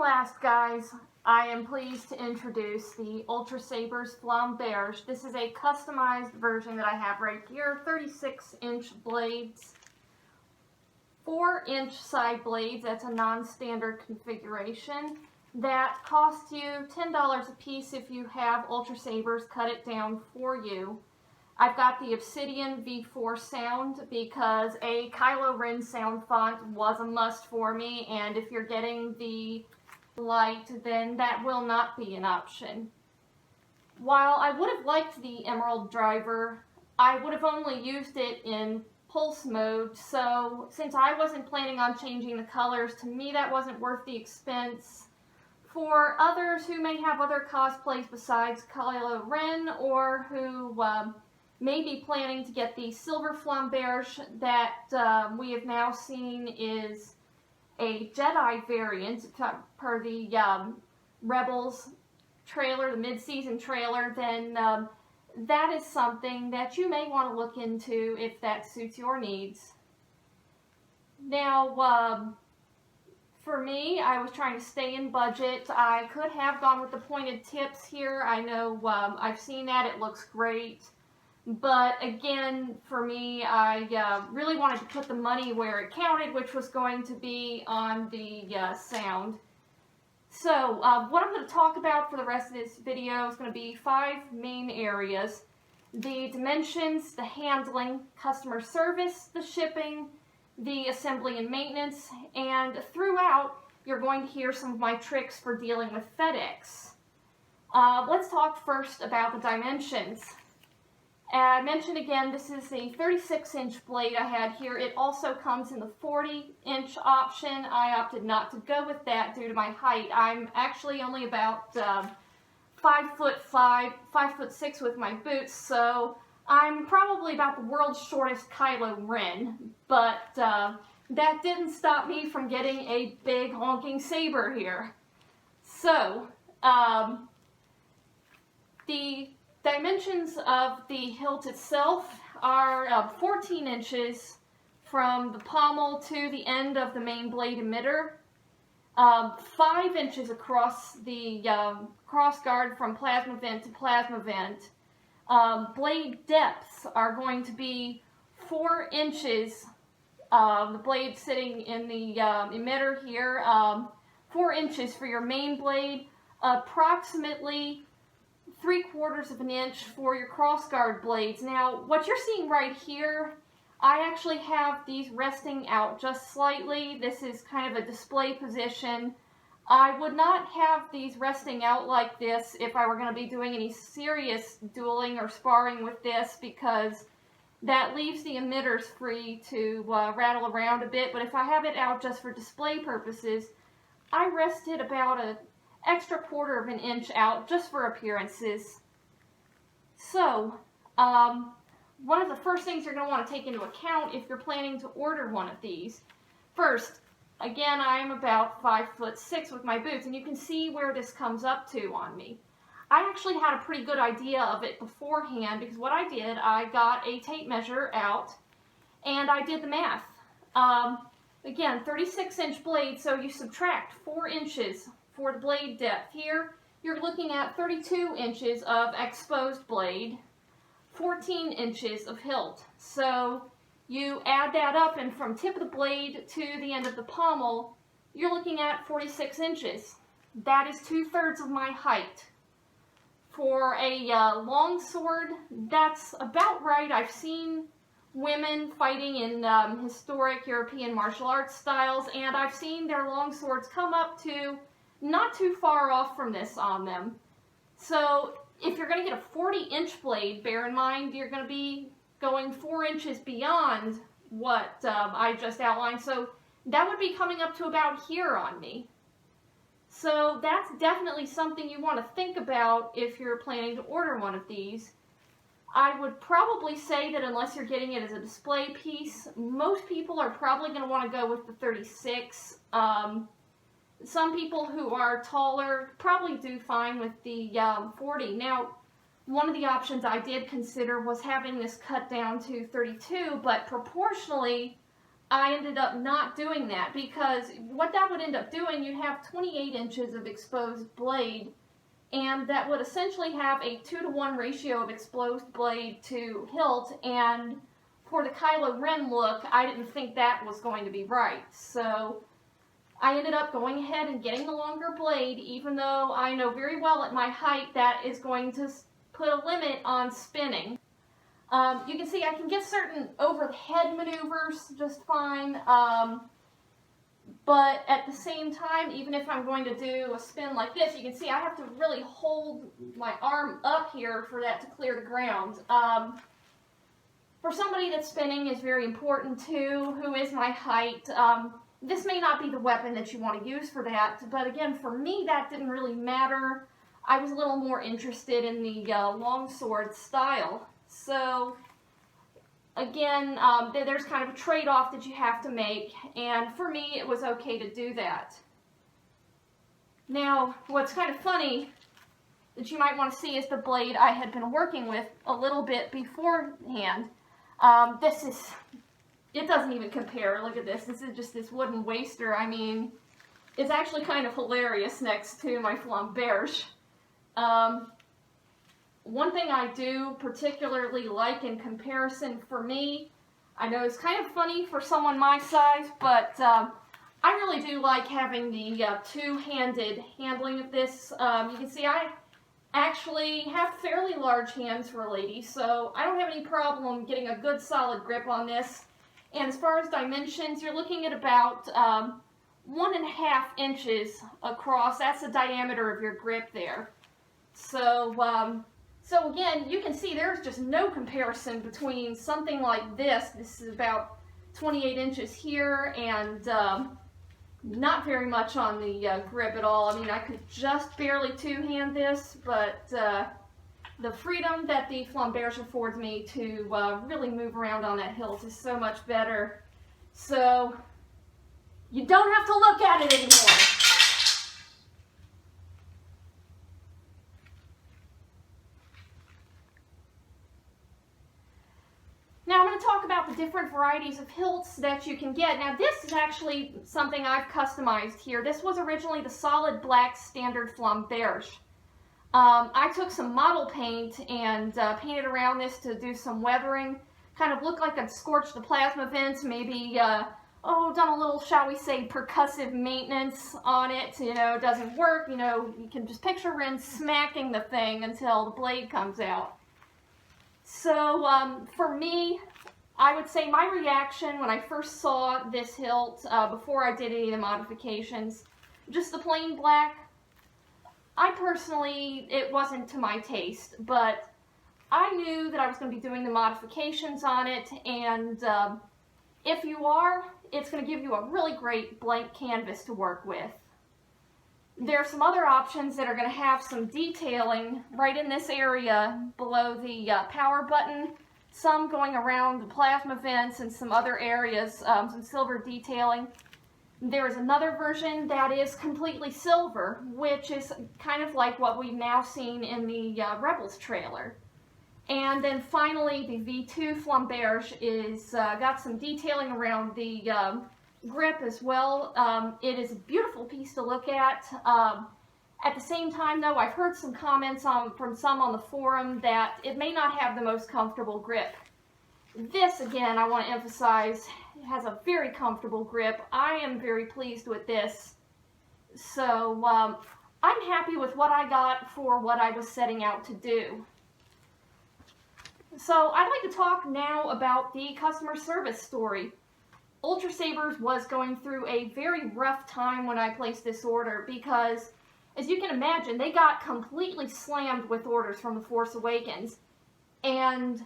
last, guys, I am pleased to introduce the UltraSabers Flamberge. This is a customized version that I have right here. 36-inch blades, 4-inch side blades. That's a non-standard configuration. That costs you $10 a piece if you have UltraSabers cut it down for you. I've got the Obsidian V4 sound because a Kylo Ren sound font was a must for me, and if you're getting the light, then that will not be an option. While I would have liked the Emerald driver, I would have only used it in pulse mode, so since I wasn't planning on changing the colors, to me that wasn't worth the expense. For others who may have other cosplays besides Kylo Ren, or who may be planning to get the silver Flamberge that we have now seen is a Jedi variant per the Rebels trailer, the mid-season trailer, then that is something that you may want to look into if that suits your needs. Now, for me, I was trying to stay in budget. I could have gone with the pointed tips here. I know I've seen that. It looks great. But again, for me, I really wanted to put the money where it counted, which was going to be on the sound. So, what I'm going to talk about for the rest of this video is going to be 5 main areas. The dimensions, the handling, customer service, the shipping, the assembly and maintenance, and throughout, you're going to hear some of my tricks for dealing with FedEx. Let's talk first about the dimensions. I mentioned again, this is the 36-inch blade I had here. It also comes in the 40-inch option. I opted not to go with that due to my height. I'm actually only about 5'5", 5'6" with my boots, so I'm probably about the world's shortest Kylo Ren. But that didn't stop me from getting a big honking saber here. So, the dimensions of the hilt itself are 14 inches from the pommel to the end of the main blade emitter, 5 inches across the crossguard from plasma vent to plasma vent. Blade depths are going to be 4 inches, the blade sitting in the emitter here, 4 inches for your main blade, approximately 3/4 of an inch for your crossguard blades. Now, what you're seeing right here, I actually have these resting out just slightly. This is kind of a display position. I would not have these resting out like this if I were going to be doing any serious dueling or sparring with this, because that leaves the emitters free to rattle around a bit. But if I have it out just for display purposes, I rest it about an extra 1/4 of an inch out just for appearances. So, one of the first things you're going to want to take into account if you're planning to order one of these. First, again, I'm about 5'6" with my boots, and you can see where this comes up to on me. I actually had a pretty good idea of it beforehand, because what I did, I got a tape measure out, and I did the math. Again, 36-inch blade, so you subtract 4 inches for the blade depth. Here, you're looking at 32 inches of exposed blade, 14 inches of hilt. So you add that up, and from tip of the blade to the end of the pommel, you're looking at 46 inches. That is 2/3 of my height. For a long sword, that's about right. I've seen women fighting in historic European martial arts styles, and I've seen their long swords come up to not too far off from this on them. So if you're going to get a 40-inch blade, bear in mind you're going to be going 4 inches beyond what I just outlined. So that would be coming up to about here on me. So that's definitely something you want to think about if you're planning to order one of these. I would probably say that unless you're getting it as a display piece, most people are probably going to want to go with the 36. Some people who are taller probably do fine with the 40. Now, one of the options I did consider was having this cut down to 32, but proportionally, I ended up not doing that, because what that would end up doing, you'd have 28 inches of exposed blade, and that would essentially have a 2-to-1 ratio of exposed blade to hilt, and for the Kylo Ren look, I didn't think that was going to be right. So I ended up going ahead and getting the longer blade, even though I know very well at my height that is going to put a limit on spinning. You can see I can get certain over-the-head maneuvers just fine, but at the same time, even if I'm going to do a spin like this, you can see I have to really hold my arm up here for that to clear the ground. For somebody that spinning is very important to, who is my height, this may not be the weapon that you want to use for that, but again, for me, that didn't really matter. I was a little more interested in the longsword style. So, again, there's kind of a trade-off that you have to make, and for me, it was okay to do that. Now, what's kind of funny that you might want to see is the blade I had been working with a little bit beforehand. It doesn't even compare. Look at this. This is just this wooden waster. I mean, it's actually kind of hilarious next to my Flamberge. One thing I do particularly like in comparison for me, I know it's kind of funny for someone my size, but I really do like having the two-handed handling of this. You can see I actually have fairly large hands for a lady, so I don't have any problem getting a good solid grip on this. And as far as dimensions, you're looking at about 1.5 inches across. That's the diameter of your grip there. So, so again, you can see there's just no comparison between something like this. This is about 28 inches here, and not very much on the grip at all. I mean, I could just barely two-hand this, but the freedom that the Flamberge affords me to really move around on that hilt is so much better. So, you don't have to look at it anymore. Now I'm going to talk about the different varieties of hilts that you can get. Now this is actually something I've customized here. This was originally the solid black standard Flamberge. I took some model paint and painted around this to do some weathering. Kind of looked like I'd scorched the plasma vents, maybe, done a little, shall we say, percussive maintenance on it. You know, it doesn't work. You know, you can just picture Ren smacking the thing until the blade comes out. So, for me, I would say my reaction when I first saw this hilt, before I did any of the modifications, just the plain black, I personally, it wasn't to my taste, but I knew that I was going to be doing the modifications on it, and if you are, it's going to give you a really great blank canvas to work with. There are some other options that are going to have some detailing right in this area below the power button, some going around the plasma vents and some other areas, some silver detailing. There is another version that is completely silver, which is kind of like what we've now seen in the Rebels trailer. And then finally, the V2 Flamberge is got some detailing around the grip as well. It is a beautiful piece to look at. At the same time, though, I've heard some comments from some on the forum that it may not have the most comfortable grip. This, again, I want to emphasize, has a very comfortable grip. I am very pleased with this. So, I'm happy with what I got for what I was setting out to do. So, I'd like to talk now about the customer service story. UltraSabers was going through a very rough time when I placed this order because, as you can imagine, they got completely slammed with orders from The Force Awakens. And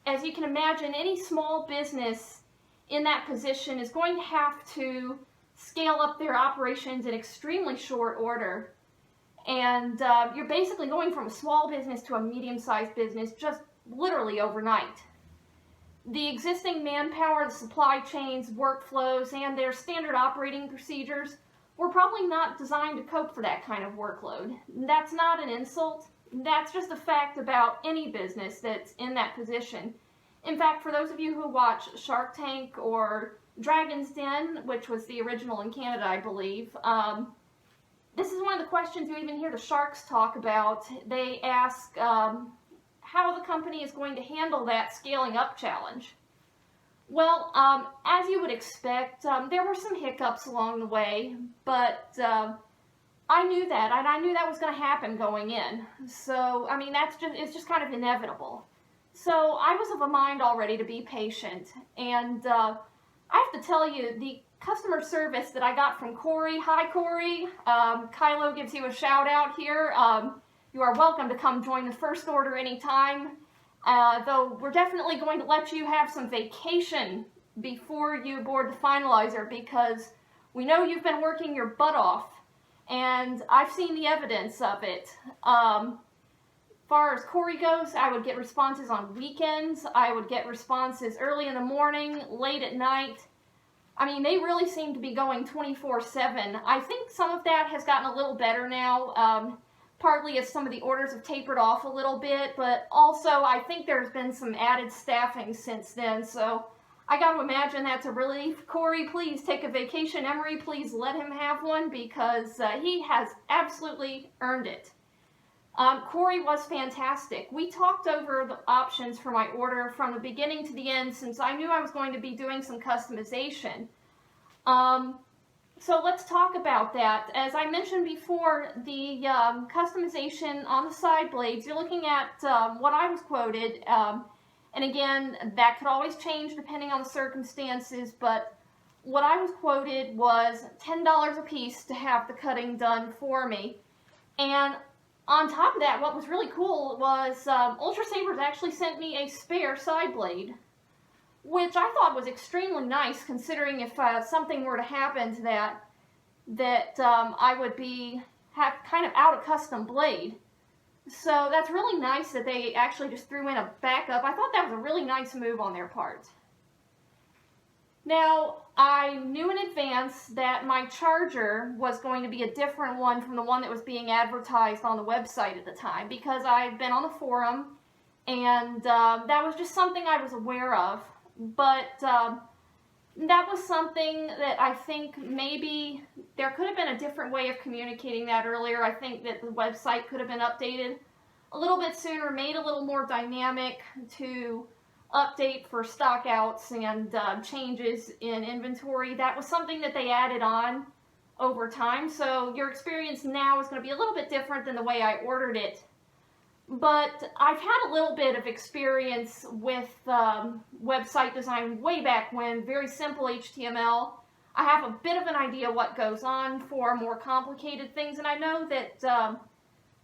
as you can imagine, any small business in that position is going to have to scale up their operations in extremely short order. And you're basically going from a small business to a medium-sized business just literally overnight. The existing manpower, the supply chains, workflows, and their standard operating procedures were probably not designed to cope for that kind of workload. That's not an insult. That's just a fact about any business that's in that position. In fact, for those of you who watch Shark Tank or Dragon's Den, which was the original in Canada, I believe. This is one of the questions you even hear the Sharks talk about. They ask how the company is going to handle that scaling up challenge. Well, as you would expect, there were some hiccups along the way, but I knew that, and I knew that was going to happen going in. So, I mean, it's just kind of inevitable. So, I was of a mind already to be patient, and I have to tell you, the customer service that I got from Corey, hi Corey, Kylo gives you a shout out here. You are welcome to come join the first order anytime. Though we're definitely going to let you have some vacation before you board the finalizer, because we know you've been working your butt off, and I've seen the evidence of it. Far as Corey goes, I would get responses on weekends, I would get responses early in the morning, late at night. I mean, they really seem to be going 24/7. I think some of that has gotten a little better now, partly as some of the orders have tapered off a little bit, but also I think there's been some added staffing since then, so I got to imagine that's a relief. Corey, please take a vacation. Emery, please let him have one, because he has absolutely earned it. Corey was fantastic. We talked over the options for my order from the beginning to the end, since I knew I was going to be doing some customization. So let's talk about that. As I mentioned before, the customization on the side blades, you're looking at what I was quoted, and again, that could always change depending on the circumstances, but what I was quoted was $10 a piece to have the cutting done for me. And on top of that, what was really cool was UltraSabers actually sent me a spare side blade, which I thought was extremely nice, considering if something were to happen to that I would be kind of out a custom blade. So that's really nice that they actually just threw in a backup. I thought that was a really nice move on their part. Now, I knew in advance that my charger was going to be a different one from the one that was being advertised on the website at the time, because I've been on the forum, and that was just something I was aware of. But that was something that I think maybe there could have been a different way of communicating that earlier. I think that the website could have been updated a little bit sooner, made a little more dynamic to update for stockouts and changes in inventory. That was something that they added on over time, so your experience now is going to be a little bit different than the way I ordered it. But I've had a little bit of experience with website design way back when, very simple HTML. I have a bit of an idea what goes on for more complicated things, and I know that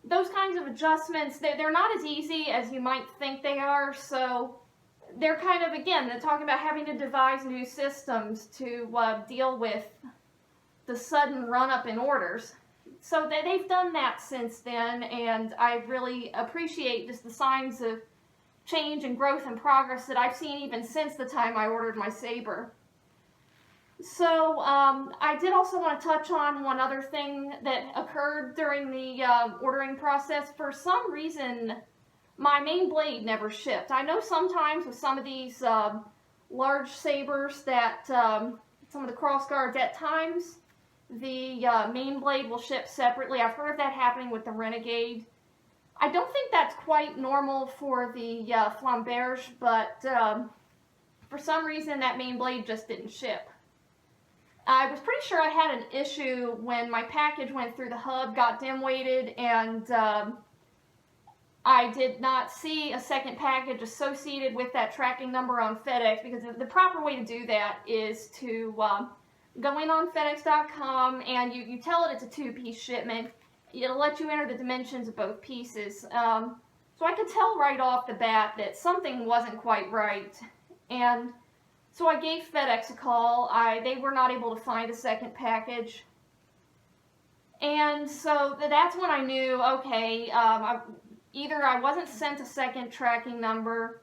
those kinds of adjustments, they're not as easy as you might think they are, so they're kind of, again, they're talking about having to devise new systems to deal with the sudden run-up in orders. So they've done that since then, and I really appreciate just the signs of change and growth and progress that I've seen even since the time I ordered my saber. So I did also want to touch on one other thing that occurred during the ordering process. For some reason, my main blade never shipped. I know sometimes with some of these large sabers that some of the cross guards at times, the main blade will ship separately. I've heard of that happening with the Renegade. I don't think that's quite normal for the Flamberge, but for some reason that main blade just didn't ship. I was pretty sure I had an issue when my package went through the hub, got dim-weighted, and I did not see a second package associated with that tracking number on FedEx, because the proper way to do that is to go in on FedEx.com and you tell it it's a 2-piece shipment. It'll let you enter the dimensions of both pieces. So I could tell right off the bat that something wasn't quite right. And so I gave FedEx a call. They were not able to find a second package. And so that's when I knew, okay, either I wasn't sent a second tracking number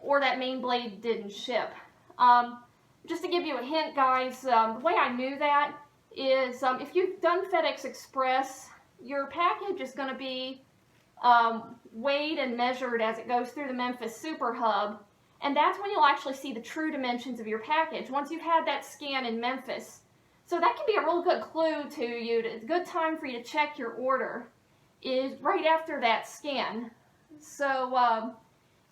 or that main blade didn't ship. Just to give you a hint, guys, the way I knew that is if you've done FedEx Express, your package is going to be weighed and measured as it goes through the Memphis Super Hub, And that's when you'll actually see the true dimensions of your package, once you've had that scan in Memphis. So that can be a real good clue to you. It's a good time for you to check your order, is right after that scan. So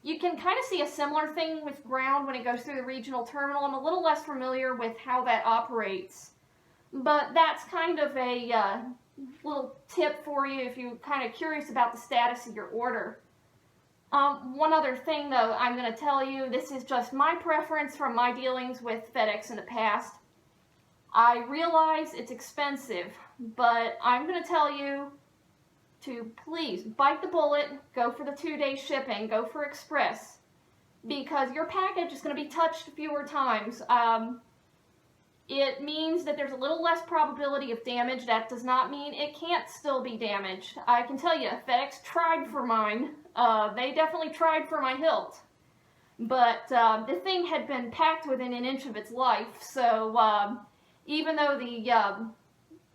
you can kind of see a similar thing with ground when it goes through the regional terminal. I'm a little less familiar with how that operates, but that's kind of a little tip for you if you're kind of curious about the status of your order. One other thing though, I'm going to tell you, this is just my preference from my dealings with FedEx in the past. I realize it's expensive, but I'm going to tell you to please bite the bullet, go for the 2-day shipping, go for express, because your package is going to be touched fewer times. It means that there's a little less probability of damage. That does not mean it can't still be damaged. I can tell you, FedEx tried for mine. They definitely tried for my hilt. But the thing had been packed within an inch of its life, so even though the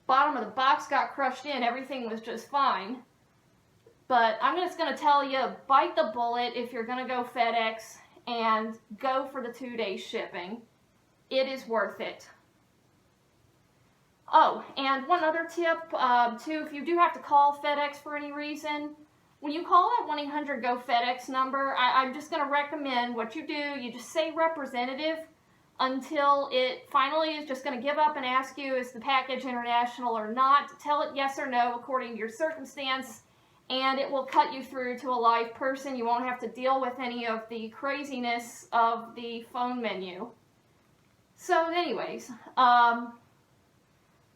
bottom of the box got crushed in, everything was just fine. But I'm just going to tell you, bite the bullet if you're going to go FedEx and go for the 2-day shipping. It is worth it. Oh, and one other tip, too, if you do have to call FedEx for any reason, when you call that 1-800-GO-FedEx number, I'm just going to recommend what you do, you just say representative until it finally is just going to give up and ask you, is the package international or not? Tell it yes or no according to your circumstance, and it will cut you through to a live person. You won't have to deal with any of the craziness of the phone menu. So anyways,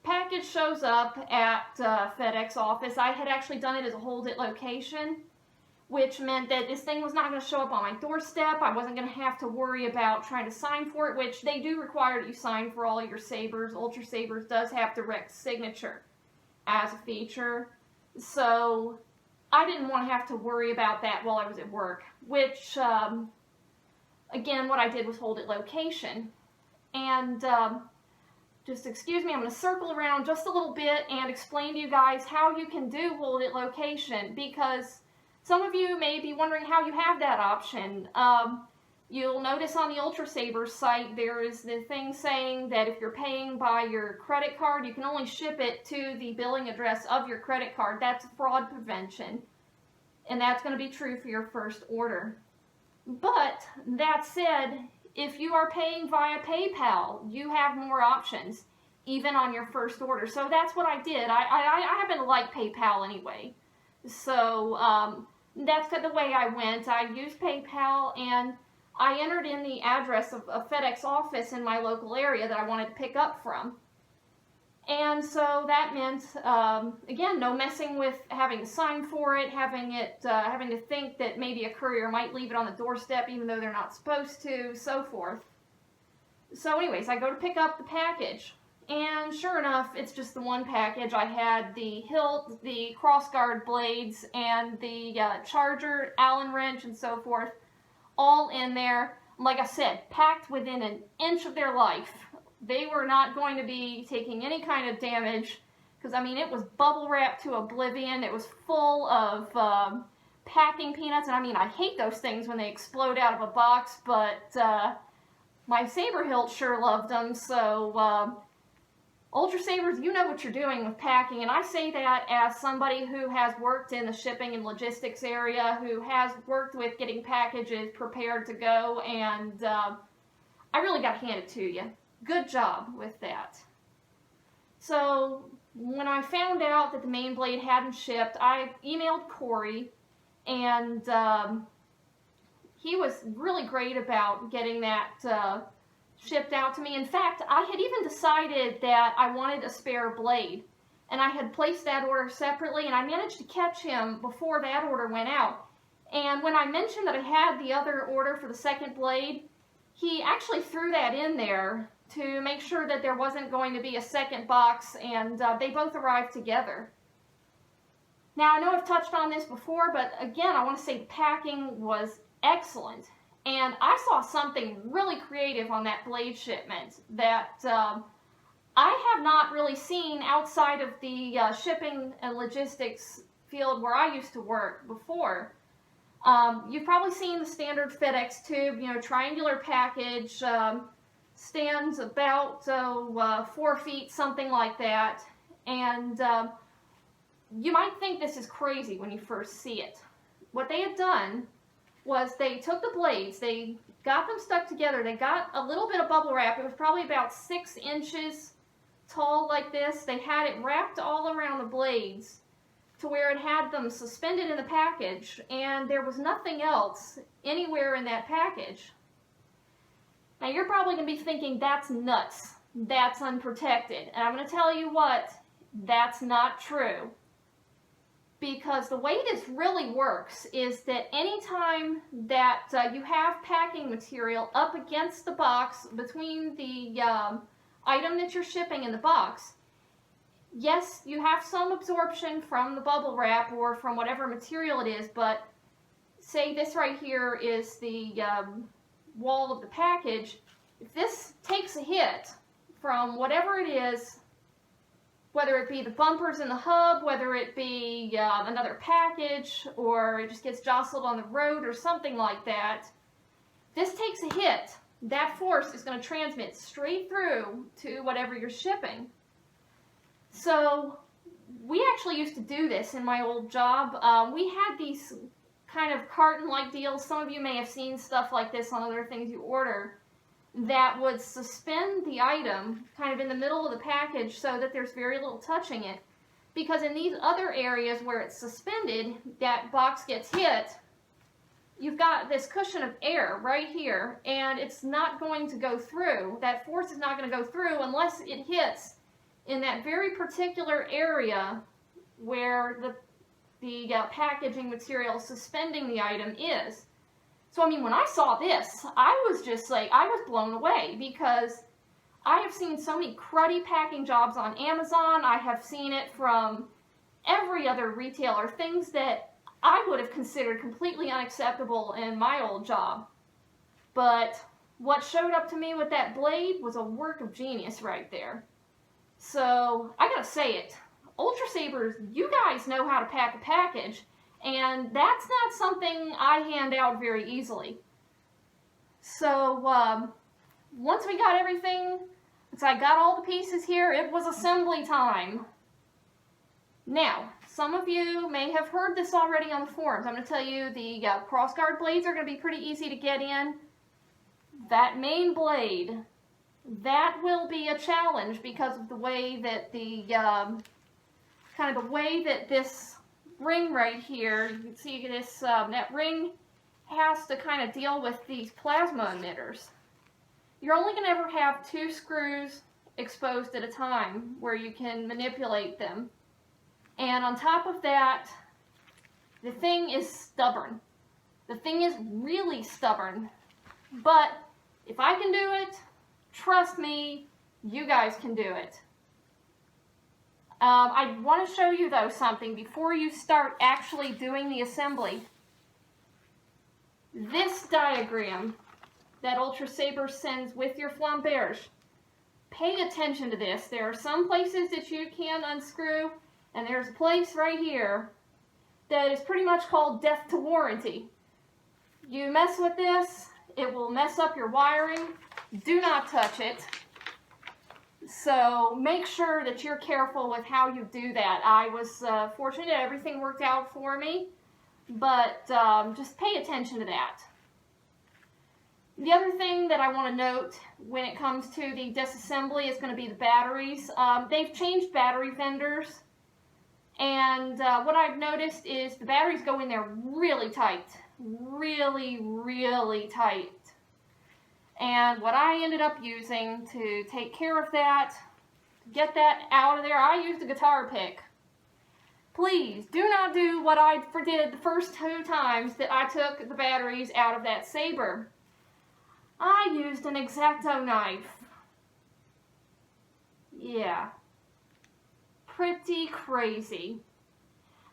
package shows up at FedEx office. I had actually done it as a hold it location, which meant that this thing was not going to show up on my doorstep. I wasn't going to have to worry about trying to sign for it, which they do require that you sign for all your sabers. UltraSabers does have direct signature as a feature. So I didn't want to have to worry about that while I was at work, which, again, what I did was hold it location. And just excuse me, I'm going to circle around just a little bit and explain to you guys how you can do hold it location, because some of you may be wondering how you have that option. You'll notice on the UltraSabers site there is the thing saying that if you're paying by your credit card, you can only ship it to the billing address of your credit card. That's fraud prevention, and that's going to be true for your first order. But that said, if you are paying via PayPal, you have more options, even on your first order. So that's what I did. I happen to like PayPal anyway. So that's the way I went. I used PayPal, and I entered in the address of a FedEx office in my local area that I wanted to pick up from. And so that meant, again, no messing with having to sign for it, having to think that maybe a courier might leave it on the doorstep even though they're not supposed to, so forth. So anyways, I go to pick up the package, and sure enough, it's just the one package. I had the hilt, the crossguard blades, and the charger, Allen wrench, and so forth, all in there. Like I said, packed within an inch of their life. They were not going to be taking any kind of damage, because, I mean, it was bubble wrapped to oblivion. It was full of packing peanuts, and I mean, I hate those things when they explode out of a box, but my saber hilt sure loved them. So UltraSabers, you know what you're doing with packing, and I say that as somebody who has worked in the shipping and logistics area, who has worked with getting packages prepared to go, and I really got to hand it to you. Good job with that. So when I found out that the main blade hadn't shipped, I emailed Corey, and he was really great about getting that shipped out to me. In fact, I had even decided that I wanted a spare blade, and I had placed that order separately, and I managed to catch him before that order went out. And when I mentioned that I had the other order for the second blade, he actually threw that in there to make sure that there wasn't going to be a second box, and they both arrived together. Now, I know I've touched on this before, but again, I want to say the packing was excellent. And I saw something really creative on that blade shipment that I have not really seen outside of the shipping and logistics field where I used to work before. You've probably seen the standard FedEx tube, you know, triangular package, stands about 4 feet, something like that. And you might think this is crazy when you first see it. What they had done was they took the blades, they got them stuck together, they got a little bit of bubble wrap. It was probably about 6 inches tall like this. They had it wrapped all around the blades to where it had them suspended in the package, and there was nothing else anywhere in that package. Now you're probably going to be thinking, that's nuts, that's unprotected. And I'm going to tell you what, that's not true. Because the way this really works is that anytime that you have packing material up against the box between the item that you're shipping and the box, yes, you have some absorption from the bubble wrap or from whatever material it is, but say this right here is the wall of the package. If this takes a hit from whatever it is, whether it be the bumpers in the hub, whether it be another package, or it just gets jostled on the road or something like that, this takes a hit. That force is going to transmit straight through to whatever you're shipping. So we actually used to do this in my old job. We had these kind of carton-like deals. Some of you may have seen stuff like this on other things you order, that would suspend the item kind of in the middle of the package so that there's very little touching it. Because in these other areas where it's suspended, that box gets hit, you've got this cushion of air right here, and it's not going to go through. That force is not going to go through unless it hits in that very particular area where the packaging material suspending the item is. So, I mean, when I saw this, I was just like, I was blown away, because I have seen so many cruddy packing jobs on Amazon. I have seen it from every other retailer, things that I would have considered completely unacceptable in my old job. But what showed up to me with that blade was a work of genius right there. So, I gotta say it, UltraSabers, you guys know how to pack a package. And that's not something I hand out very easily. So, once we got everything, once I got all the pieces here, it was assembly time. Now, some of you may have heard this already on the forums. I'm going to tell you the crossguard blades are going to be pretty easy to get in. That main blade, that will be a challenge because of the way that the, kind of the way that this ring right here, you can see this, that ring has to kind of deal with these plasma emitters. You're only going to ever have 2 screws exposed at a time where you can manipulate them. And on top of that, the thing is stubborn. The thing is really stubborn. But if I can do it, trust me, you guys can do it. I want to show you, though, something before you start actually doing the assembly. This diagram that UltraSabers sends with your Flamberge, pay attention to this. There are some places that you can unscrew, and there's a place right here that is pretty much called death to warranty. You mess with this, it will mess up your wiring. Do not touch it. So make sure that you're careful with how you do that. I was fortunate that everything worked out for me, but just pay attention to that. The other thing that I want to note when it comes to the disassembly is going to be the batteries. They've changed battery vendors, and what I've noticed is the batteries go in there really tight. Really, really tight. And what I ended up using to take care of that, to get that out of there, I used a guitar pick. Please, do not do what I did the first 2 times that I took the batteries out of that saber. I used an X-Acto knife. Yeah. Pretty crazy.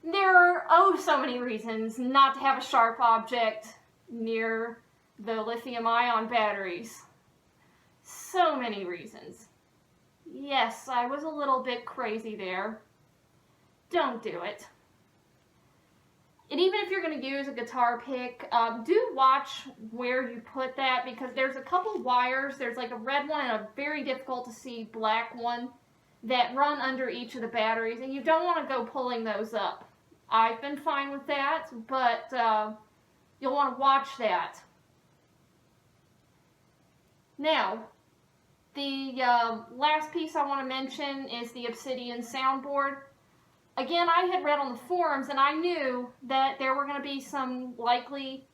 There are, oh, so many reasons not to have a sharp object near the lithium-ion batteries. So many reasons. Yes, I was a little bit crazy there. Don't do it. And even if you're you're going to use a guitar pick, do watch where you put that, because there's a couple wires. There's like a red one and a very difficult to see black one that run under each of the batteries, and you don't want to go pulling those up. I've been fine with that, but you'll want to watch that. Now, the last piece I want to mention is the Obsidian soundboard. Again, I had read on the forums, and I knew that there were going to be some likely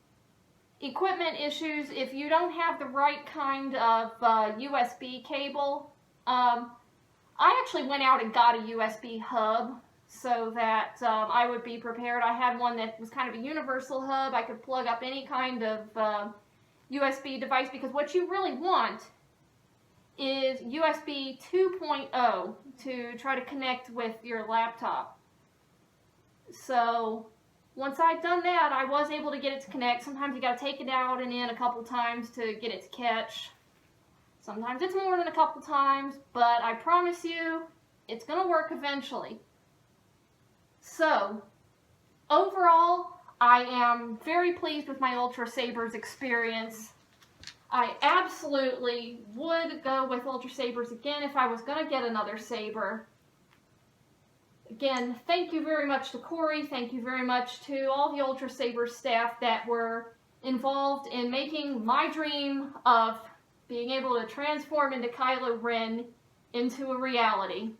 equipment issues if you don't have the right kind of USB cable. I actually went out and got a USB hub so that I would be prepared. I had one that was kind of a universal hub. I could plug up any kind of USB device, because what you really want is USB 2.0 to try to connect with your laptop. So once I'd done that, I was able to get it to connect. Sometimes you got to take it out and in a couple times to get it to catch. Sometimes it's more than a couple times, but I promise you, it's going to work eventually. So, overall, I am very pleased with my UltraSabers experience. I absolutely would go with UltraSabers again if I was going to get another saber. Again, thank you very much to Corey. Thank you very much to all the UltraSabers staff that were involved in making my dream of being able to transform into Kylo Ren into a reality.